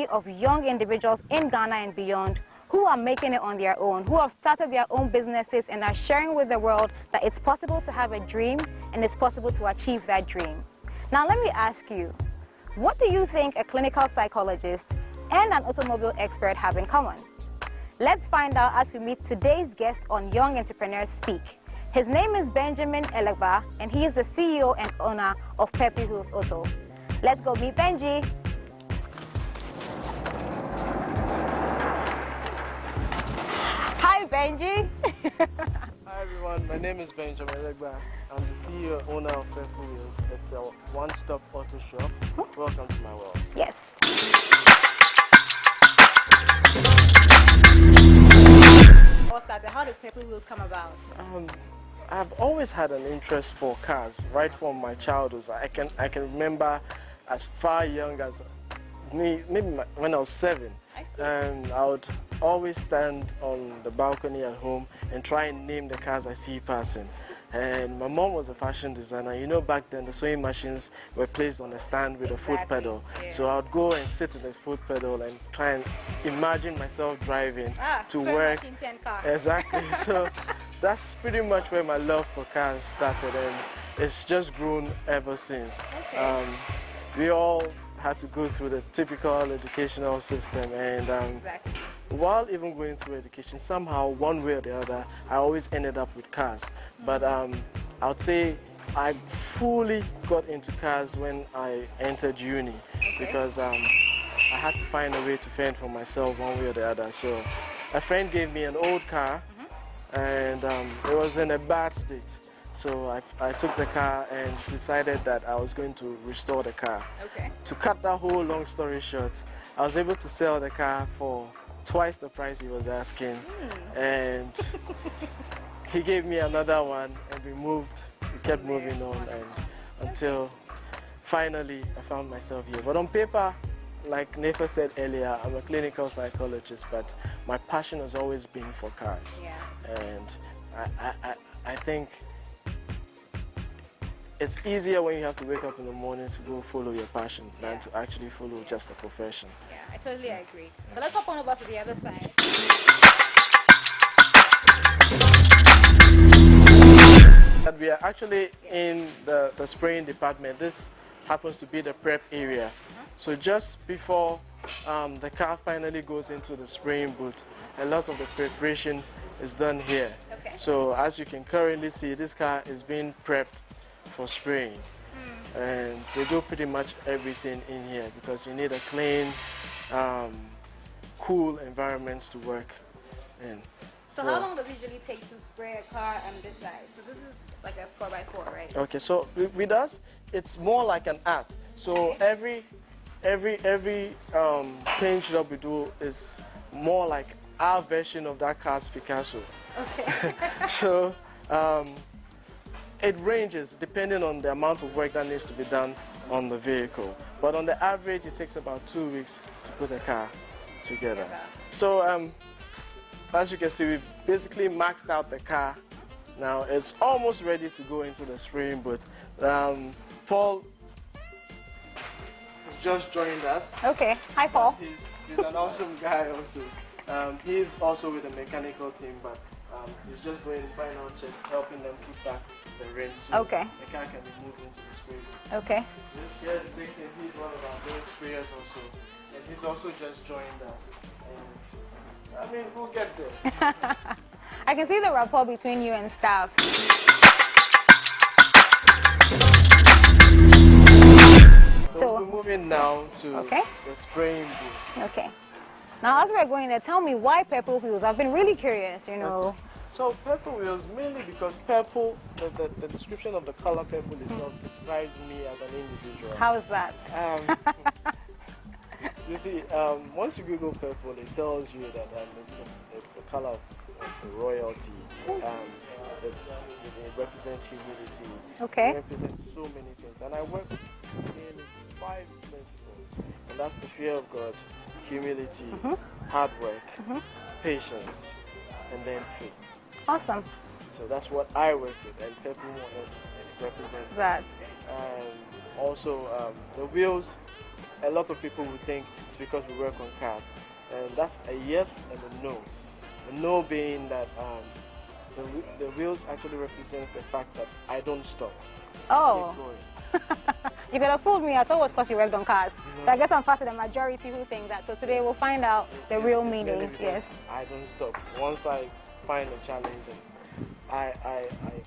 community of young individuals in Ghana and beyond who are making it on their own, who have started their own businesses and are sharing with the world that it's possible to have a dream and it's possible to achieve that dream. Now let me ask you, what do you think a clinical psychologist and an automobile expert have in common? Let's find out as we meet today's guest on Young Entrepreneurs Speak. His name is Benjamin Elegba, and he is the CEO and owner of Pepe Wheels Auto. Let's go meet Benji. Hi, Benji. Hi, everyone. My name is Benjamin Elegba. I'm the CEO and owner of Clinical Wheels. It's a one-stop auto shop. Welcome to my world. Yes. How did Pepe Wheels come about? I've always had an interest for cars right from my childhood. I can remember as far young as maybe when I was 7. And I would always stand on the balcony at home and try and name the cars I see passing. And my mom was a fashion designer. You know, back then the sewing machines were placed on a stand with a foot pedal. Yeah. So I would go and sit in the foot pedal and try and imagine myself driving to work. Machine 10 car. Exactly. So that's pretty much where my love for cars started, and it's just grown ever since. Okay. We all had to go through the typical educational system, and while even going through education, somehow one way or the other I always ended up with cars. But I would say I fully got into cars when I entered uni, because I had to find a way to fend for myself one way or the other. So a friend gave me an old car, and it was in a bad state. So I took the car and decided that I was going to restore the car. Okay. To cut that whole long story short, I was able to sell the car for twice the price he was asking. And he gave me another one, and we kept moving on, and until finally I found myself here. But on paper, like Nefa said earlier, I'm a clinical psychologist, but my passion has always been for cars. Yeah. And I think it's easier when you have to wake up in the morning to go follow your passion than to actually follow just a profession. Yeah, I totally agree. So let's hop on over to the other side. And we are actually in the spraying department. This happens to be the prep area. So just before the car finally goes into the spraying booth, a lot of the preparation is done here. Okay. So as you can currently see, this car is being prepped for spraying, and they do pretty much everything in here because you need a clean, cool environment to work in. So how long does it usually take to spray a car on this side? So this is like a 4x4, right? Okay, so with us, it's more like an art. So every paint job we do is more like our version of that car's Picasso. Okay. So it ranges depending on the amount of work that needs to be done on the vehicle. But on the average, it takes about 2 weeks to put a car together. So as you can see, we've basically maxed out the car. Now it's almost ready to go into the spraying booth. Paul has just joined us. Okay. Hi, Paul. He's an awesome guy also. He's also with the mechanical team, but he's just doing final checks, helping them put back the rim so the car can be moved into the spray booth. Okay. Here's Dixon. He's one of our main sprayers also, and he's also just joined us. And, I mean, we'll get there. I can see the rapport between you and staff. So we're moving now to the spraying booth. Okay. Now, as we're going there, tell me why purple wheels? I've been really curious, you know. So purple wheels, mainly because purple, the description of the color purple itself describes me as an individual. How is that? You see, once you Google purple, it tells you that it's a color of royalty. It represents humility. Okay. It represents so many things. And I work in 5 principles. And that's the fear of God, humility, hard work, patience, and then faith. Awesome. So that's what I work with, and purple represents that. Also, the wheels a lot of people would think it's because we work on cars. And that's a yes and a no. The no being that the wheels actually represents the fact that I don't stop. Oh. I keep going. You could have fooled me. I thought it was because you worked on cars. So I guess I'm faster than the majority who think that. So today we'll find out the real meaning. Yes. I don't stop. Once I find a challenge, I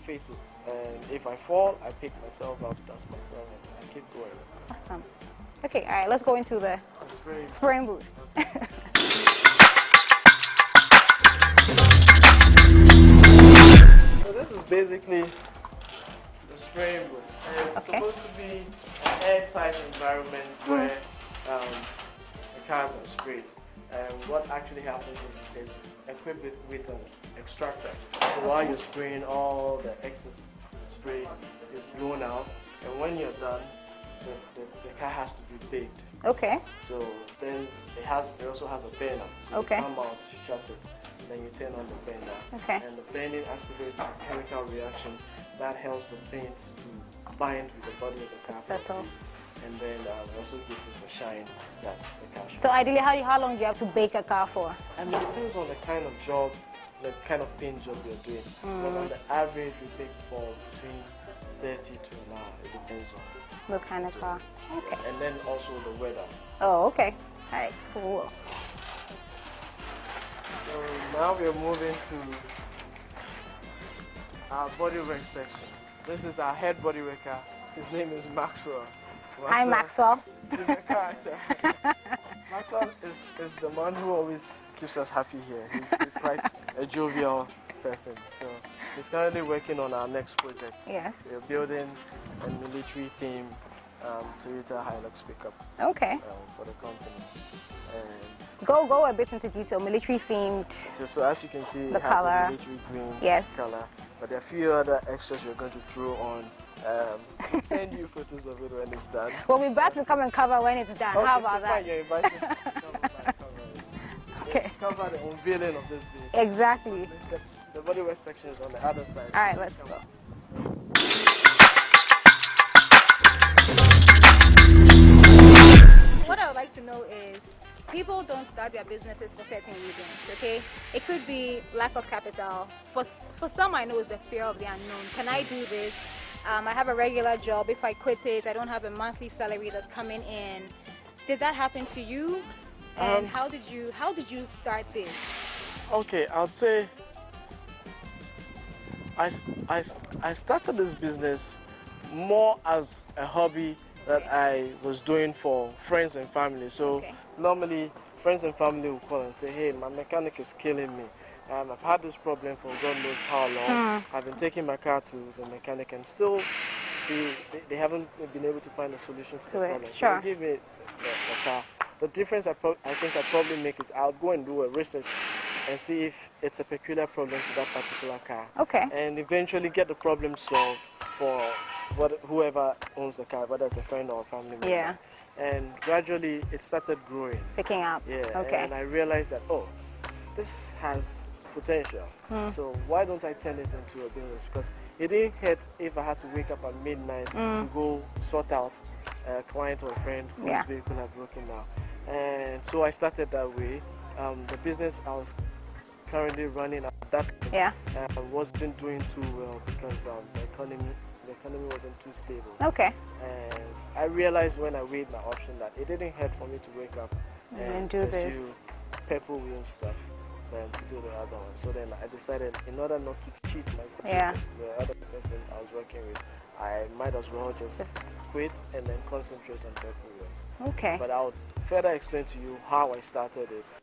face it. And if I fall, I pick myself up, dust myself, and I keep going. Awesome. Okay, all right, let's go into the spraying booth. So this is basically the spraying booth. And it's supposed to be an airtight environment where the cars are sprayed. And what actually happens is it's equipped with an extractor. So while you're spraying, all the excess spray is blown out. And when you're done, the car has to be baked. Okay. So then it also has a burner. So you come out, shut it, and then you turn on the burner. Okay. And the burning activates a chemical reaction that helps the paint to bind with the body of the car. That's all. And then also gives us a shine that the car should. So ideally, how long do you have to bake a car for? I mean, it depends on the kind of job, the kind of paint job you're doing. But on the average, we bake for between 30 to an hour. It depends on the kind of car. Okay. And then also the weather. Oh, okay. All right, cool. So now we're moving to our bodywork section. This is our head bodyworker. His name is Maxwell. Hi, Maxwell. He's a character. Maxwell is the man who always keeps us happy here. He's quite a jovial person. So he's currently working on our next project. Yes. We're building a military theme Toyota Hilux pickup. Okay. For the company. And go a bit into detail. Military themed. So as you can see, it has color. a military green color. But there are a few other extras we're going to throw on. I'll send you photos of it when it's done. We'll be back to come and cover when it's done. Okay, How about so that? fine, you're invited to come by cover it. Okay. Cover the unveiling of this vehicle. Exactly. The bodywork section is on the other side. All right, let's go. What I would like to know is, people don't start their businesses for certain reasons, okay? It could be lack of capital. For some, I know it's the fear of the unknown. Can I do this? I have a regular job. If I quit it, I don't have a monthly salary that's coming in. Did that happen to you? And how did you start this? Okay, I'd say I started this business more as a hobby that I was doing for friends and family. So normally friends and family will call and say, hey, my mechanic is killing me. I've had this problem for God knows how long. I've been taking my car to the mechanic and still they haven't been able to find a solution to the problem. Sure. So give me the car. The difference I think I probably make is I'll go and do a research and see if it's a peculiar problem to that particular car. Okay. And eventually get the problem solved for whoever owns the car, whether it's a friend or a family member. Yeah. And gradually it started growing. Picking up. Yeah. Okay. And I realized that, this has potential. So why don't I turn it into a business? Because it didn't hurt if I had to wake up at midnight to go sort out a client or a friend whose vehicle had broken down. And so I started that way. The business I was currently running at that time wasn't doing too well because the economy wasn't too stable. Okay. And I realized when I weighed my option that it didn't hurt for me to wake up and do pursue this purple wheel stuff than to do the other one. So then I decided, in order not to cheat myself, the other person I was working with, I might as well just quit and then concentrate on purple wheels. Okay. But I'll further explain to you how I started it,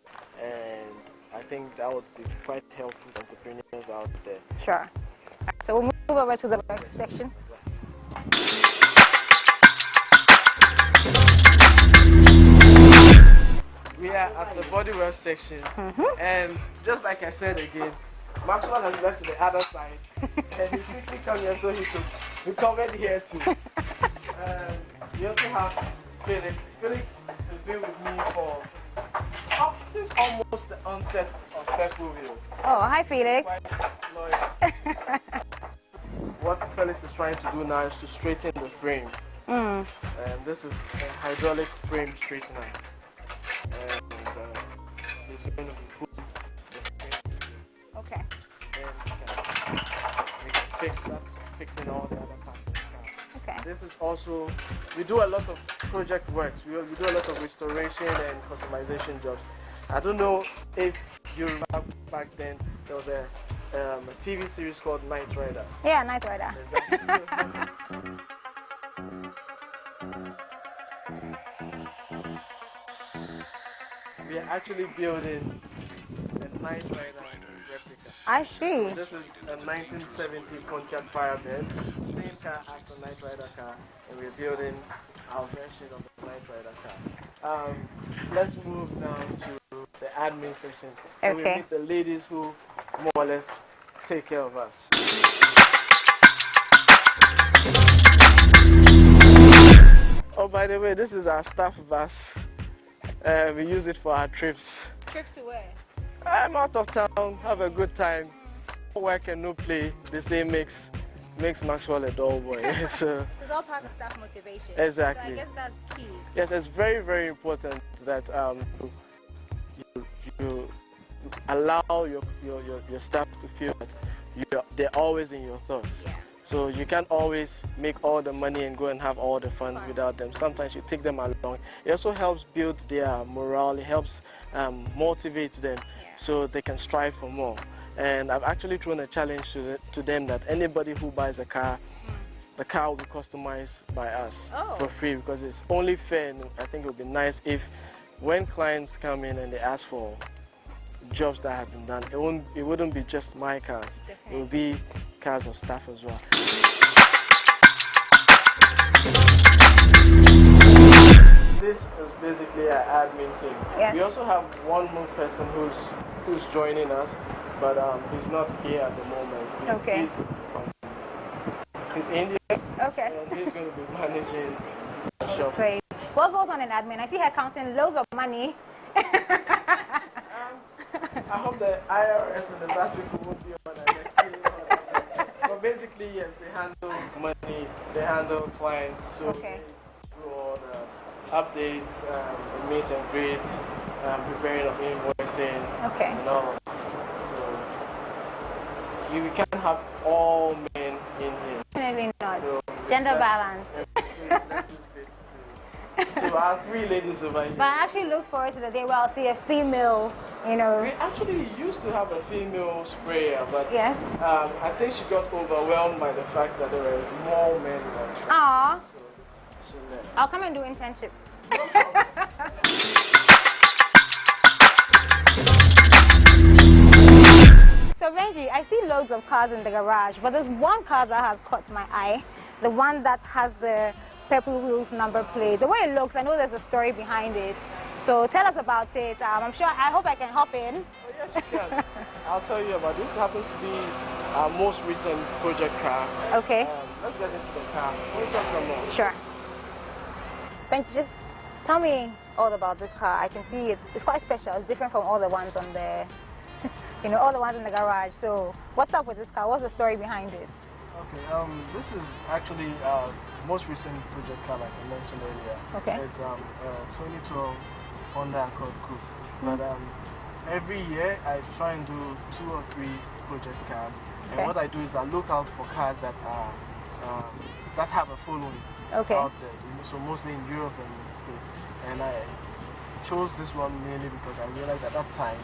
and I think that would be quite helpful to entrepreneurs out there. Sure. So we'll move over to the work section. We are at the bodywear section, and just like I said again, Maxwell has left to the other side, and he's quickly come here, so he covered here too. We also have Felix. Felix has been with me for since almost the onset of Purple Wheels. Oh, hi Felix. What Felix is trying to do now is to straighten the frame. Mm. And this is a hydraulic frame straightener. And there's going to be food. Okay. Then we can fix that, fixing all the other parts of the car. Okay. This is also, we do a lot of project works. We do a lot of restoration and customization jobs. I don't know if you remember back then, there was a TV series called Knight Rider. Yeah, Knight Rider. Exactly. We are actually building a Knight Rider replica. I see. This is a 1970 Pontiac Firebird, same car as a Knight Rider car, and we're building our version of the Knight Rider car. Let's move now to the admin section. So we Okay. meet the ladies who more or less take care of us. Oh, by the way, this is our staff bus. We use it for our trips. Trips to where? I'm out of town, have a good time. No work and no play. They say makes Maxwell a dull boy. So It's all part of staff motivation. exactly. So I guess that's key. Yes, it's very, very important that you allow your staff to feel that they're always in your thoughts. Yeah. So you can't always make all the money and go and have all the fun without them. Sometimes you take them along. It also helps build their morale. It helps motivate them so they can strive for more. And I've actually thrown a challenge to them that anybody who buys a car, the car will be customized by us for free, because it's only fair, and I think it would be nice if when clients come in and they ask for jobs that have been done, it wouldn't be just my cars. It would be cars of staff as well. This is basically our admin team. Yes. We also have one more person who's joining us, but he's not here at the moment. He's Indian. Okay. And he's going to be managing the shop. Great. What goes on in admin? I see her counting loads of money. I hope the IRS and the battery won't be on our next scene. But basically, yes, they handle money, they handle clients, so they do all the updates, the meet and greet, preparing of invoicing, and all that. So we can't have all men in here. Definitely not. So gender balance. To our three ladies over here. But I actually look forward to the day where I'll see a female, you know. We actually used to have a female sprayer, but yes. I think she got overwhelmed by the fact that there were more men than her. Aww. So she left. I'll come and do internship. So Benji, I see loads of cars in the garage, but there's one car that has caught my eye. The one that has the purple wheels number plate. The way it looks, I know there's a story behind it. So tell us about it. I hope I can hop in. Oh, yes, you can. I'll tell you about this. Happens to be our most recent project car. Okay. Let's get into the car. We'll talk some more. Sure. Benji, just tell me all about this car. I can see it's quite special. It's different from all the ones on the, all the ones in the garage. So what's up with this car? What's the story behind it? Okay, this is actually our most recent project car, like I mentioned earlier. Okay. It's a 2012 Honda Accord Coupe. But every year I try and do 2 or 3 project cars. And what I do is I look out for cars that are that have a following out there. So mostly in Europe and in the States. And I chose this one mainly because I realized at that time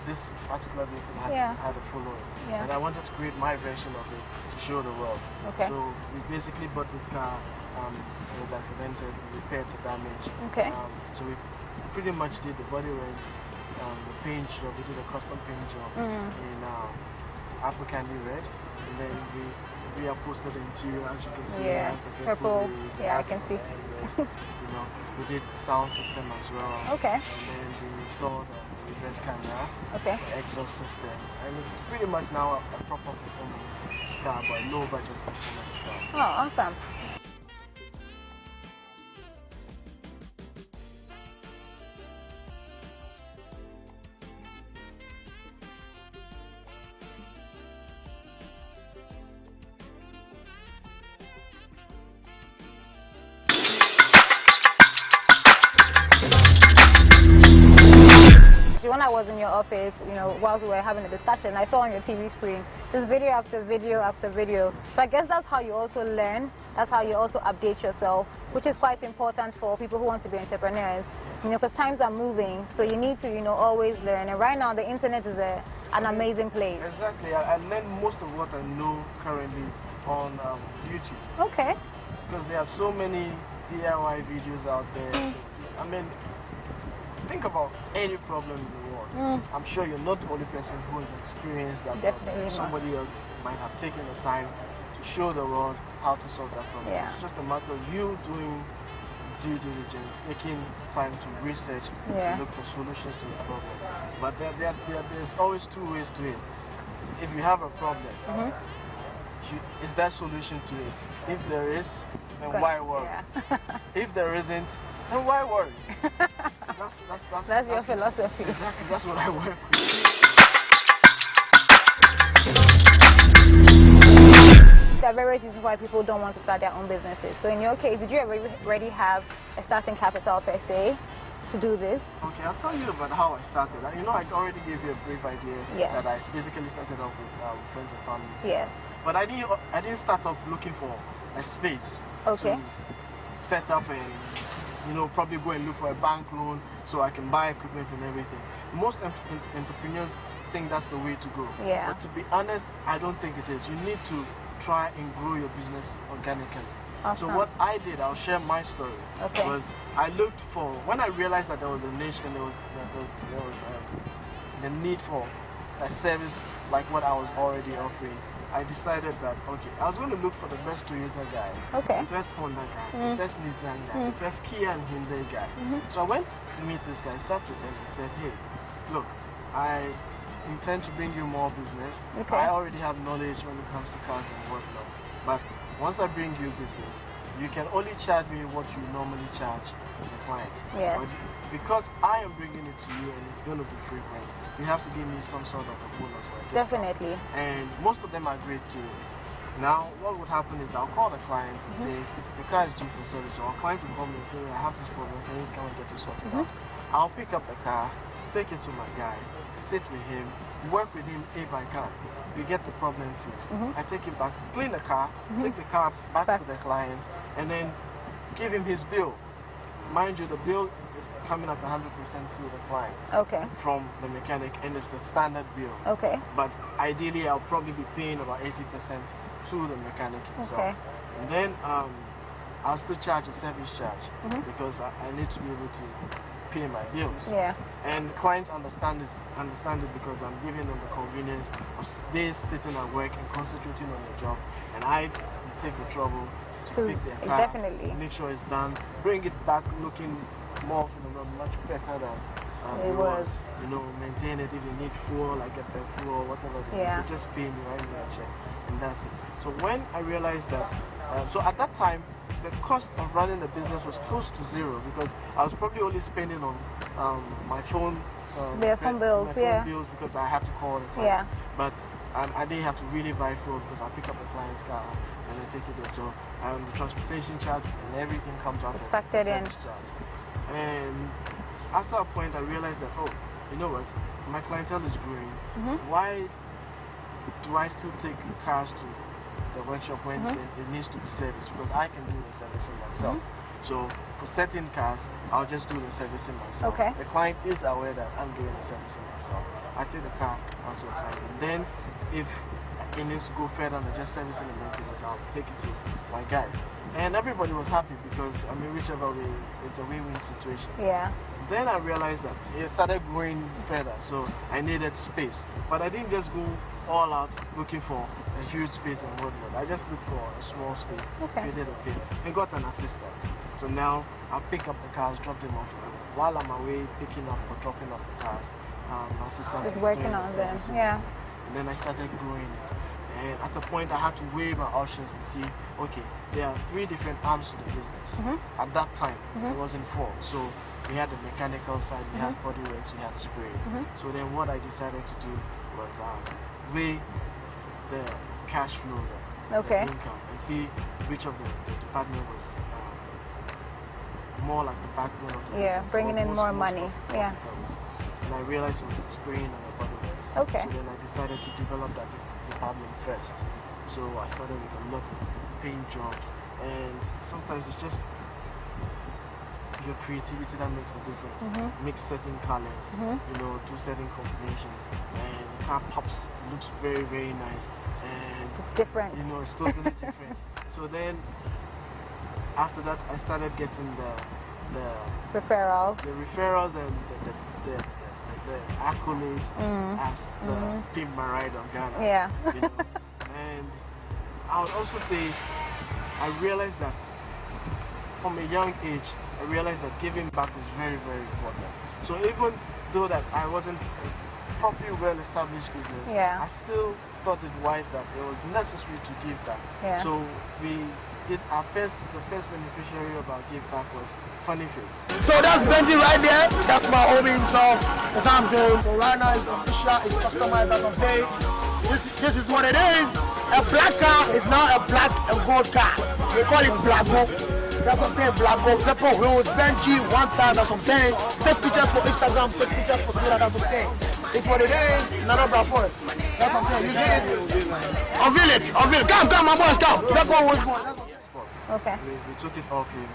this particular vehicle had a following. And I wanted to create my version of it to show the world. So we basically bought this car, it was accidented, we repaired the damage. So we pretty much did the body rigs, the paint job, we did a custom paint job in African red. And then we reupholstered the interior, as you can see. It has the purple. wheels, I can see. We did sound system as well. And then we installed the reverse camera, the exhaust system, and it's pretty much now a proper performance car, but low budget performance car. Oh, awesome. when I was in your office, whilst we were having a discussion, I saw on your TV screen just video after video after video. So I guess that's how you also learn. That's how you also update yourself, which is quite important for people who want to be entrepreneurs. Because times are moving, so you need to, always learn. And right now, the internet is an amazing place. Exactly. I learned most of what I know currently on YouTube. Okay. Because there are so many DIY videos out there. I mean, think about any problem in the world. I'm sure you're not the only person who has experienced that Definitely problem. not. Somebody else might have taken the time to show the world how to solve that problem. Yeah. It's just a matter of you doing due diligence, taking time to research, Yeah. to look for solutions to the problem. But there's always two ways to it. If you have a problem, is there a solution to it? If there is, then why worry? Yeah. If there isn't, then why worry? So That's your philosophy. Exactly, that's what I work with. There are various reasons why people don't want to start their own businesses. So in your case, did you already have a starting capital per se to do this? Okay, I'll tell you about how I started. I already gave you a brief idea that I basically started off with friends and family. Yes. But I didn't start off looking for a space Okay. to set up and probably go and look for a bank loan so I can buy equipment and everything. Most entrepreneurs think that's the way to go. Yeah. But to be honest, I don't think it is. You need to try and grow your business organically. Awesome. So what I did, I'll share my story. Okay. Was I looked for, when I realized that there was a niche and there was the need for a service like what I was already offering, I decided that, okay, I was going to look for the best Toyota guy, Okay. the best Honda guy, the best Nissan guy, the best Kia and Hyundai guy. So I went to meet this guy, sat with him and said, hey, look, I intend to bring you more business. Okay. I already have knowledge when it comes to cars and whatnot. But once I bring you business, you can only charge me what you normally charge the client. Yes. But because I am bringing it to you and it's going to be frequent, you have to give me some sort of a bonus or a discount. Definitely. And most of them agreed to it. Now, what would happen is I'll call the client and say, the car is due for service. So our client will call me and say, I have this problem, can you come and get it sorted out? I'll pick up the car, take it to my guy, sit with him, work with him if I can. We get the problem fixed. I take it back, clean the car, take the car back to the client, and then give him his bill. Mind you, the bill is coming at 100% to the client Okay. from the mechanic, and it's the standard bill. Okay. But ideally, I'll probably be paying about 80% to the mechanic himself. Okay. And then I'll still charge a service charge because I need to be able to pay my bills. Yeah. And clients understand it because I'm giving them the convenience of they sitting at work and concentrating on their job, and I take the trouble to pick their car, definitely. make sure it's done, bring it back looking more much better than It was. Maintain it. If you need fuel, I get the fuel, whatever. Yeah. They just pay me right there, check, and that's it. So when I realized that, so at that time, the cost of running the business was close to zero because I was probably only spending on my phone. Their phone bills, my phone yeah. bills because I had to call the client. Yeah. But I didn't have to really buy fuel because I pick up the client's car and then take it there. So the transportation charge and everything comes out It's of factored the in. service charge. And after a point, I realized that, oh, you know what? My clientele is growing. Why do I still take cars to the workshop when it needs to be serviced? Because I can do the servicing myself. So for certain cars, I'll just do the servicing myself. Okay. The client is aware that I'm doing the servicing myself. I take the car out to the client. And then if it needs to go further than just servicing and maintenance, I'll take it to my guys. And everybody was happy because, whichever way, it's a win-win situation. Yeah. Then I realized that it started growing further, so I needed space. But I didn't just go all out looking for a huge space and whatnot. I just looked for a small space, created a pit, and got an assistant. So now I pick up the cars, drop them off. While I'm away picking up or dropping off the cars, my assistant Just is working doing on the them. servicing. Yeah. And then I started growing it. And at the point I had to weigh my options and see, okay, there are 3 different arms to the business. At that time, it wasn't 4. So we had the mechanical side, we had body works, we had spray. So then what I decided to do was weigh the cash flow, the income, and see which of the department was more like the backbone of the business. Bringing in more money. Yeah. profitable. And and I realized it was the spraying and the body wash. Okay. So then I decided to develop that department first. So I started with a lot of paint jobs, and sometimes it's just your creativity that makes the difference. Mix certain colors, you know, do certain combinations, and the car pops, looks very, very nice, and It's different. you know, it's totally different. So then after that, I started getting the Referrals. and the accolades as the Pimp My Ride of Ghana. Yeah. You know? And I would also say I realized that from a young age, I realized that giving back was very, very important. So even though that I wasn't a properly well-established business, I still thought it wise that it was necessary to give back. So we did the first beneficiary of our give back was Funny Face. So that's Benji right there. That's my homie himself. That's what I'm saying. So right now it's official, it's customized, that's what I'm saying. This is what it is. A black car is now a black and gold car. They call it black gold. That's what I'm saying, black gold. Pepper wheels, Benji, one time, that's what I'm saying. Take pictures for Instagram, take pictures for Twitter, that's what I'm saying. It's what it is, another black boy. That's what I'm saying. You get it? Unveil it. Come, my boys, come. Pepper wheels, boy. Okay. We took it off him.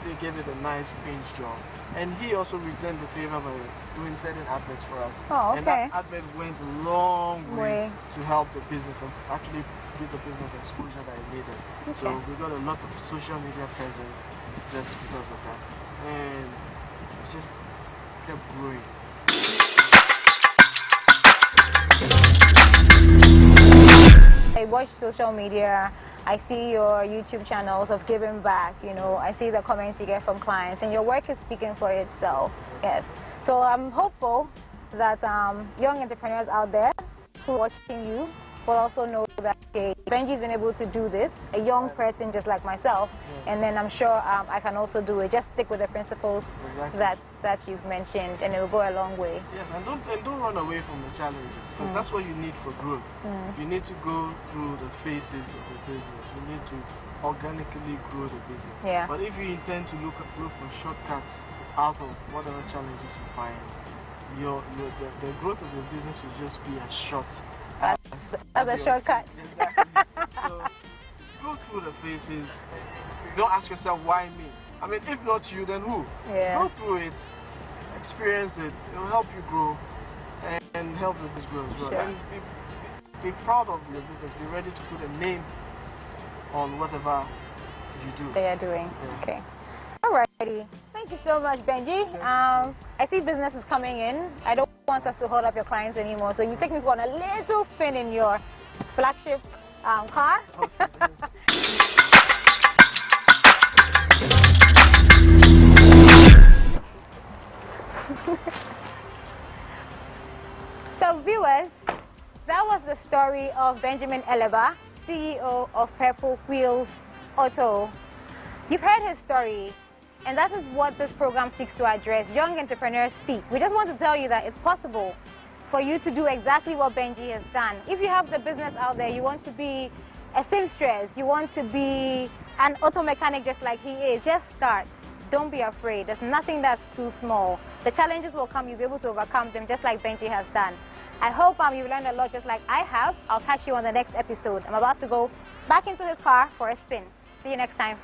They gave it a nice paint job. And he also returned the favor by doing certain adverts for us. Oh, okay. And that advert went a long way to help the business and actually give the business exposure that it needed. Okay. So we got a lot of social media presence just because of that. And it just kept growing. I watch social media. I see your YouTube channels of giving back, you know, I see the comments you get from clients, and your work is speaking for itself. Yes. So I'm hopeful that young entrepreneurs out there who are watching you will also know that Benji's been able to do this, a young person just like myself, and then I'm sure I can also do it. Just stick with the principles that you've mentioned, and it will go a long way. Yes, and don't run away from the challenges, because that's what you need for growth. You need to go through the phases of the business. You need to organically grow the business. But if you intend to look for shortcuts out of whatever challenges you find, the growth of your business will just be as short as a shortcut. Exactly. So go through the phases. Don't ask yourself, why me? I mean, if not you, then who? Go through it, experience it. It will help you grow and help the business grow as well. And be proud of your business. Be ready to put a name on whatever you do. They are doing. Okay. Alrighty. Thank you so much, Benji. I see business is coming in. I don't want us to hold up your clients anymore, so you take me on a little spin in your flagship car. So viewers, that was the story of Benjamin Elegba, CEO of Purple Wheels Auto. You've heard his story, and that is what this program seeks to address. Young Entrepreneurs Speak. We just want to tell you that it's possible for you to do exactly what Benji has done. If you have the business out there, you want to be a seamstress, you want to be an auto mechanic just like he is, just start. Don't be afraid. There's nothing that's too small. The challenges will come. You'll be able to overcome them just like Benji has done. I hope you've learned a lot just like I have. I'll catch you on the next episode. I'm about to go back into his car for a spin. See you next time.